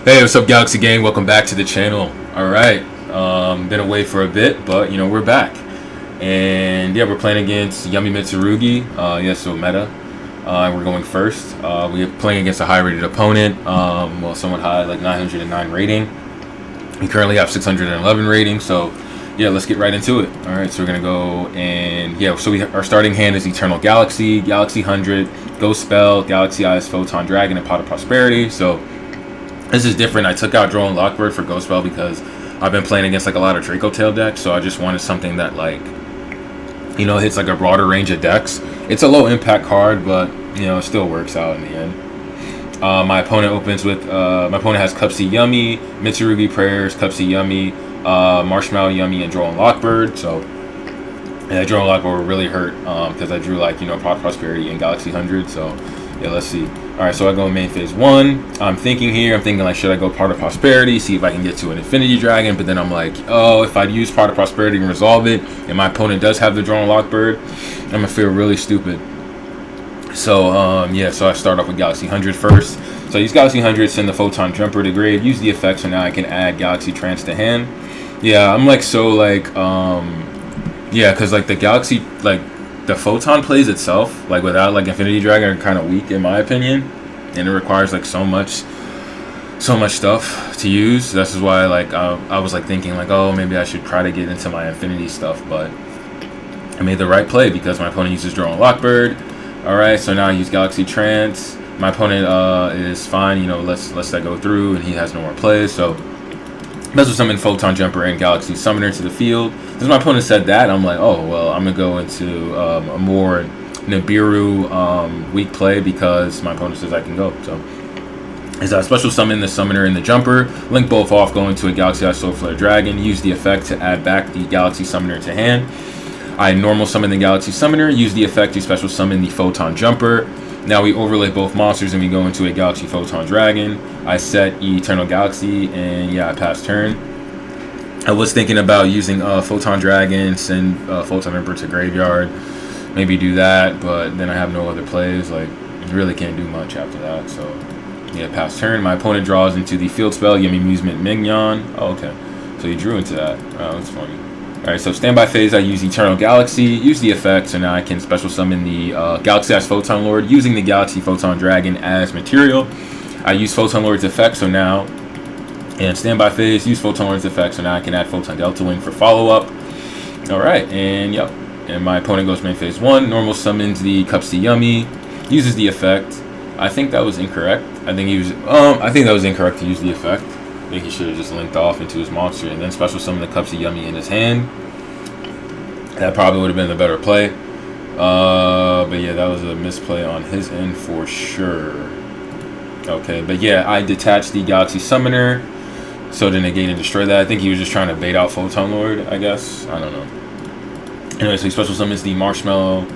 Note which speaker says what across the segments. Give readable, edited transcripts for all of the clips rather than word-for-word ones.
Speaker 1: Hey, what's up, Galaxy Gang? Welcome back to the channel. All right, been away for a bit, but we're back, and yeah, we're playing against Yummy Mitsurugi. So meta. We're going first. We're playing against a high-rated opponent. Well, somewhat high, like 909 rating. We currently have 611 rating, so yeah, let's get right into it. All right, so we're gonna go and so our starting hand is Eternal Galaxy, Galaxy 100, Ghost Spell, Galaxy Eyes, Photon Dragon, and Pot of Prosperity. So this is different. I took out Drone Lockbird for Ghost Spell because I've been playing against like a lot of Draco Tail decks, so I just wanted something that hits like a broader range of decks. It's a low impact card, but it still works out in the end. My opponent opens with my opponent has Cupsy Yummy, Mitsurugi Prayers, Cupsy Yummy, Marshmallow Yummy, and Drone Lockbird. So yeah, Drone Lockbird will really hurt because I drew Pot of Prosperity and Galaxy 100. So yeah, let's see. Alright, so I go main phase 1. I'm thinking should I go Pot of Prosperity, see if I can get to an Infinity Dragon, but then I'm like, oh, if I use Pot of Prosperity and resolve it, and my opponent does have the Drone Lockbird, I'm gonna feel really stupid. So so I start off with Galaxy 100 first. So I use Galaxy 100, send the Photon Jumper to grade, use the effect, so now I can add Galaxy Trance to hand. Yeah, I'm because the Galaxy, the Photon plays itself, without Infinity Dragon, are kind of weak in my opinion, and it requires so much stuff to use. This is why I was thinking oh, maybe I should try to get into my Infinity stuff, but I made the right play because my opponent uses Drone Lockbird. All right, so now I use Galaxy Trance. My opponent is fine. Let's that go through, and he has no more plays. So Special Summon Photon Jumper and Galaxy Summoner to the field. Since my opponent said that, I'm like, oh, well, I'm going to go into a more Nibiru weak play because my opponent says I can go. So, as I Special Summon the Summoner and the Jumper, link both off, go into a Galaxy Eye Soul Flare Dragon, use the effect to add back the Galaxy Summoner to hand. I normal summon the Galaxy Summoner, use the effect to Special Summon the Photon Jumper. Now we overlay both monsters and we go into a Galaxy Photon Dragon. I set Eternal Galaxy, and yeah, I pass turn. I was thinking about using Photon Dragon, send Photon Emperor to graveyard, maybe do that, but then I have no other plays. Really can't do much after that. So yeah, pass turn. My opponent draws into the field spell, Yummy Amusement Mignon. Oh, okay. So he drew into that. Oh, that's funny. Alright, so standby phase, I use Eternal Galaxy, use the effect, so now I can special summon the Galaxy Eyes Photon Lord using the Galaxy Photon Dragon as material. I use Photon Lord's effect, so now, and standby phase, use Photon Lord's effect, so now I can add Photon Delta Wing for follow-up. Alright, and yep, and my opponent goes main phase 1, normal summons the Cupsy Yummy, uses the effect. I think that was incorrect. I think that was incorrect to use the effect. I think he should have just linked off into his monster and then special summon the Cupsy Yummy in his hand. That probably would have been the better play. But yeah, that was a misplay on his end for sure. Okay, but yeah, I detached the Galaxy Summoner so to negate and destroy that. I think he was just trying to bait out Photon Lord, I guess. I don't know. Anyway, so he special summons the Marshmallow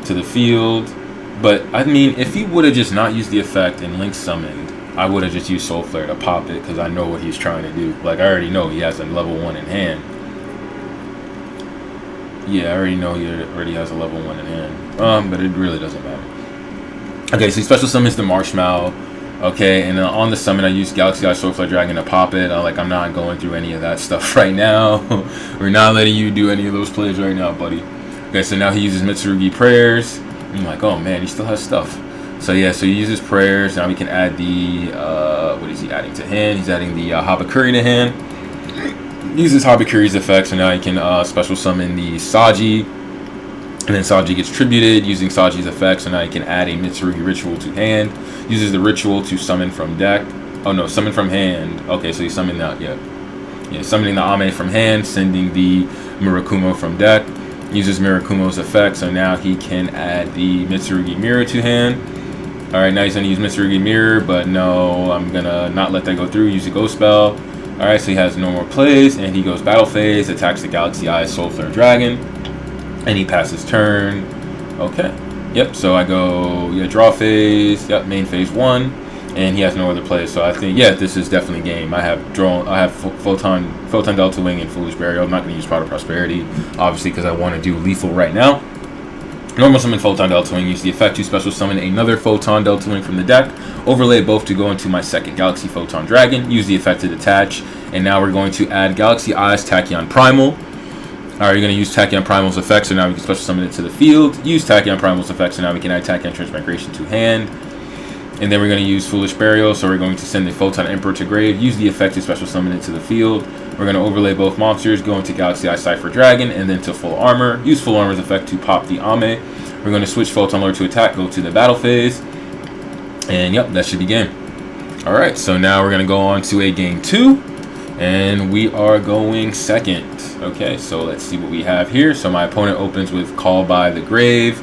Speaker 1: to the field. But I mean, if he would have just not used the effect and link summoned, I would have just used Soul Flare to pop it because I know what he's trying to do. I already know he has a level 1 in hand. Yeah, I already know he already has a level 1 in hand. But it really doesn't matter. Okay, so he special summons the Marshmallow. Okay, and on the summon, I use Galaxy Eye Soul Flare Dragon to pop it. I'm not going through any of that stuff right now. We're not letting you do any of those plays right now, buddy. Okay, so now he uses Mitsurugi Prayers. I'm like, oh man, he still has stuff. So yeah, so he uses Prayers. Now we can add the, what is he adding to hand? He's adding the Habakuri to hand. Uses Habakuri's effect, so now he can special summon the Saji. And then Saji gets tributed using Saji's effect, so now he can add a Mitsurugi Ritual to hand. Uses the Ritual to summon from deck. Oh no, summon from hand. Okay, so he's summoning that, yeah. Yeah, summoning the Ame from hand, sending the Murakumo from deck. Uses Murakumo's effect, so now he can add the Mitsurugi Mirror to hand. Alright, now he's going to use Mitsurugi Mirror, but no, I'm going to not let that go through, use a Ghost Spell. Alright, so he has no more plays, and he goes Battle Phase, attacks the Galaxy Eyes Soul Flare Dragon, and he passes turn. Okay, yep, so I go, yeah, Draw Phase, yep, main phase 1, and he has no other plays, so I think, yeah, this is definitely game. I have Photon Delta Wing and Foolish Burial. I'm not going to use Pot of Prosperity, obviously, because I want to do lethal right now. Normal summon Photon Delta Wing. Use the effect to special summon another Photon Delta Wing from the deck. Overlay both to go into my second Galaxy Photon Dragon. Use the effect to detach. And now we're going to add Galaxy Eyes Tachyon Primal. Alright, you're going to use Tachyon Primal's effect, so now we can special summon it to the field. Use Tachyon Primal's effect, so now we can add Tachyon Transmigration to hand. And then we're going to use Foolish Burial, so we're going to send the Photon Emperor to grave. Use the effect to special summon it to the field. We're going to overlay both monsters, go into Galaxy Eye Cypher Dragon, and then to Full Armor. Use Full Armor's effect to pop the Ame. We're going to switch Photon Lord to attack, go to the battle phase. And yep, that should be game. Alright, so now we're going to go on to a game 2. And we are going second. Okay, so let's see what we have here. So my opponent opens with Call by the Grave,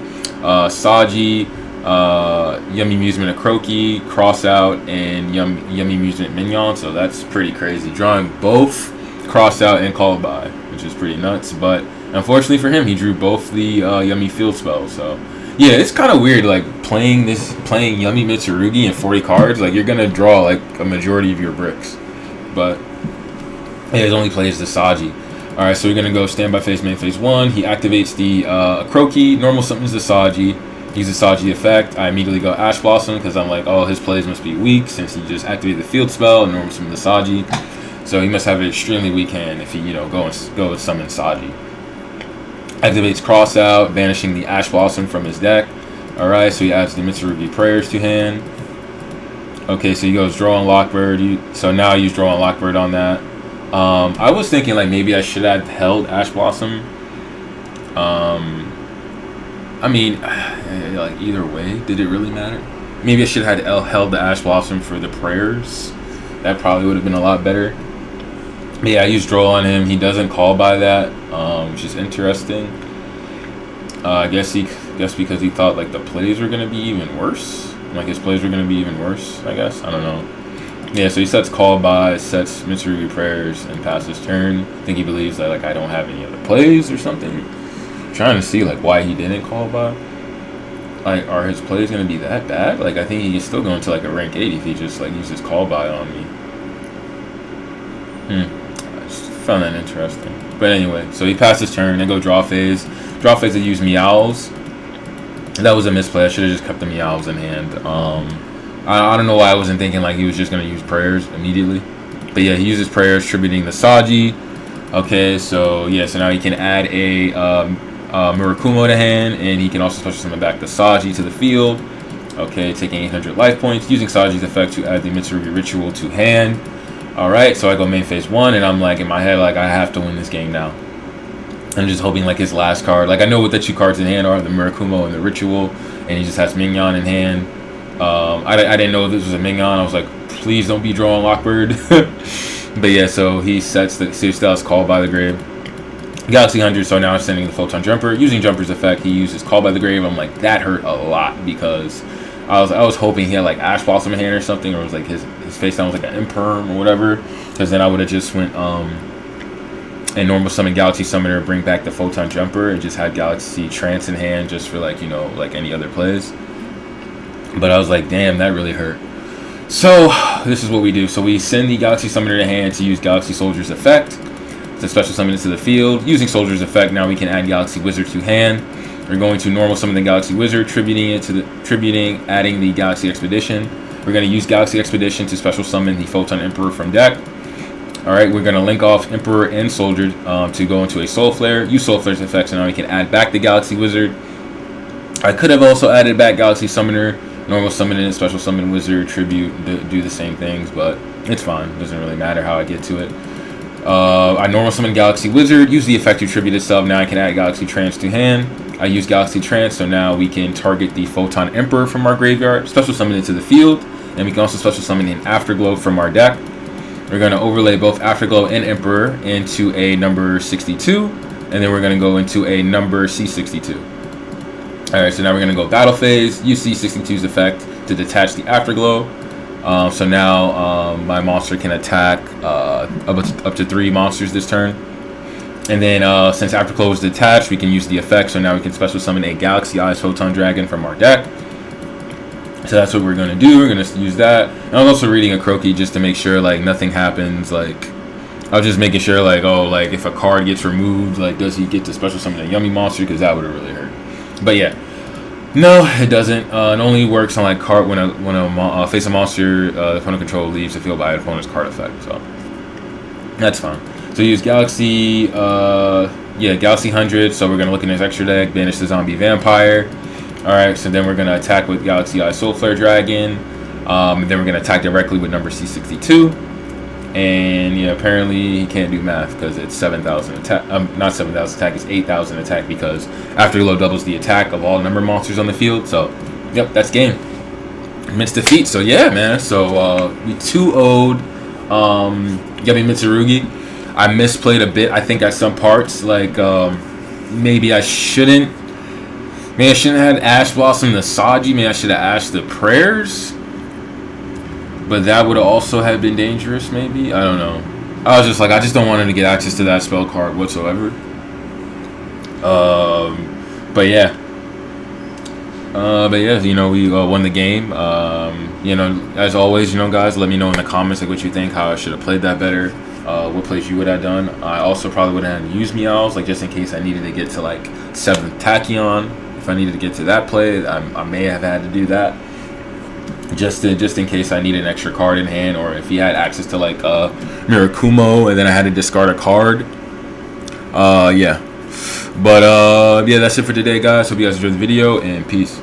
Speaker 1: Saji, Yummy Amusement Akroki, Cross Out, and Yummy Amusement Mignon. So that's pretty crazy. Drawing both Cross Out and Call by, which is pretty nuts. But unfortunately for him, he drew both the Yummy Field spells. So yeah, it's kind of weird, like playing Yummy Mitsurugi in 40 cards. Like you're gonna draw like a majority of your bricks, but yeah, it only plays the Saji. Alright, so we're gonna go standby phase, main phase 1. He activates the Akroki, normal summons the Saji. Use the Saji effect. I immediately go Ash Blossom because I'm like, oh, his plays must be weak since he just activated the field spell and normal summon the Saji. So he must have an extremely weak hand if he, go and summon Saji. Activates Cross Out, banishing the Ash Blossom from his deck. Alright, so he adds the Mitsurugi Prayers to hand. Okay, so he goes Draw on Lockbird. So now I use Draw on Lockbird on that. I was thinking like maybe I should have held Ash Blossom. I mean, like either way, did it really matter? Maybe I should have held the Ash Blossom for the prayers. That probably would have been a lot better. But yeah, I used Draw on him. He doesn't call by that, which is interesting. I guess because he thought like the plays were gonna be even worse. Like his plays were gonna be even worse. I guess I don't know. Yeah, so he sets Call by, sets Mitsurugi Prayers, and passes turn. I think he believes that like I don't have any other plays or something. I'm trying to see like why he didn't Call by. Like, are his plays gonna be that bad? Like, I think he's still going to like a rank 8 if he just like uses Call by on me. I just found that interesting. But anyway, so he passes turn, then go draw phase. Draw phase to use Meows. That was a misplay. I should have just kept the Meows in hand. I don't know why I wasn't thinking like he was just going to use prayers immediately. But yeah, he uses prayers, tributing the Saji. Okay, so yeah, so now he can add a Murakumo to hand, and he can also special summon back the Saji to the field. Okay, taking 800 life points, using Saji's effect to add the Mitsurugi Ritual to hand. Alright, so I go main phase 1, and I'm like in my head, like I have to win this game now. I'm just hoping like his last card, like I know what the 2 cards in hand are, the Murakumo and the Ritual, and he just has Mignon in hand. I didn't know this was a Mignon. I was like, please don't be drawing Lockbird. But yeah, so he sets the Styles Call by the Grave. Galaxy 100, so now I'm sending the Photon Jumper. Using Jumper's effect, he uses Call by the Grave. I'm like, that hurt a lot because I was hoping he had like Ash Blossom in hand or something, or it was like his face down was like an Imperm or whatever, because then I would have just went and normal summon Galaxy Summoner, bring back the Photon Jumper, and just had Galaxy Trance in hand just for like, like any other plays. But I was like, damn, that really hurt. So this is what we do. So we send the Galaxy Summoner to hand to use Galaxy Soldier's effect to special summon it to the field. Using Soldier's effect, now we can add Galaxy Wizard to hand. We're going to normal summon the Galaxy Wizard, adding the Galaxy Expedition. We're going to use Galaxy Expedition to special summon the Photon Emperor from deck. Alright, we're going to link off Emperor and Soldier to go into a Soul Flare. Use Soul Flare's effect, so now we can add back the Galaxy Wizard. I could have also added back Galaxy Summoner, normal summon and special summon Wizard, tribute, do the same things, but it's fine. It doesn't really matter how I get to it. I normal summon Galaxy Wizard, use the effect to tribute itself. Now I can add Galaxy Trance to hand. I use Galaxy Trance, so now we can target the Photon Emperor from our graveyard, special summon it to the field, and we can also special summon an Afterglow from our deck. We're going to overlay both Afterglow and Emperor into a number 62, and then we're going to go into a number C62. Alright, so now we're going to go Battle Phase, use C62's effect to detach the Afterglow. So now my monster can attack up to 3 monsters this turn. And then since Afterglow is detached, we can use the effect. So now we can special summon a Galaxy Eyes Photon Dragon from our deck. So that's what we're going to do. We're going to use that. And I was also reading Akroki just to make sure like nothing happens. Like I was just making sure like, oh, like if a card gets removed, like does he get to special summon a Yummy monster? Because that would have really hurt. But yeah, No, it doesn't. It only works on like card when a face a monster, the opponent control leaves the field by an opponent's card effect. So that's fine. So use Galaxy, Galaxy 100. So we're gonna look in his extra deck, banish the zombie vampire. All right. So then we're gonna attack with Galaxy Eye Soul Flare Dragon. And then we're gonna attack directly with number C62. And yeah, apparently he can't do math because it's 7,000 attack. Not 7,000 attack. It's 8,000 attack because afterglow doubles the attack of all number monsters on the field. So, yep, that's game. Mixed defeat. So yeah, man. So we 2-0'd Yummy Mitsurugi. I misplayed a bit. I think at some parts, like maybe I shouldn't. Maybe I shouldn't have had Ash Blossom the Saji. Maybe I should have Ash the Prayers. But that would have also have been dangerous, maybe. I don't know. I was just like, I just don't want him to get access to that spell card whatsoever. But yeah, you know, we won the game. You know, as always, you know, guys, let me know in the comments like what you think, how I should have played that better, what plays you would have done. I also probably would have used Meows, like just in case I needed to get to like 7th Tachyon. If I needed to get to that play, I may have had to do that. Just in case I need an extra card in hand, or if he had access to like Mirakumo and then I had to discard a card. Yeah. But yeah, that's it for today, guys. Hope you guys enjoyed the video, and peace.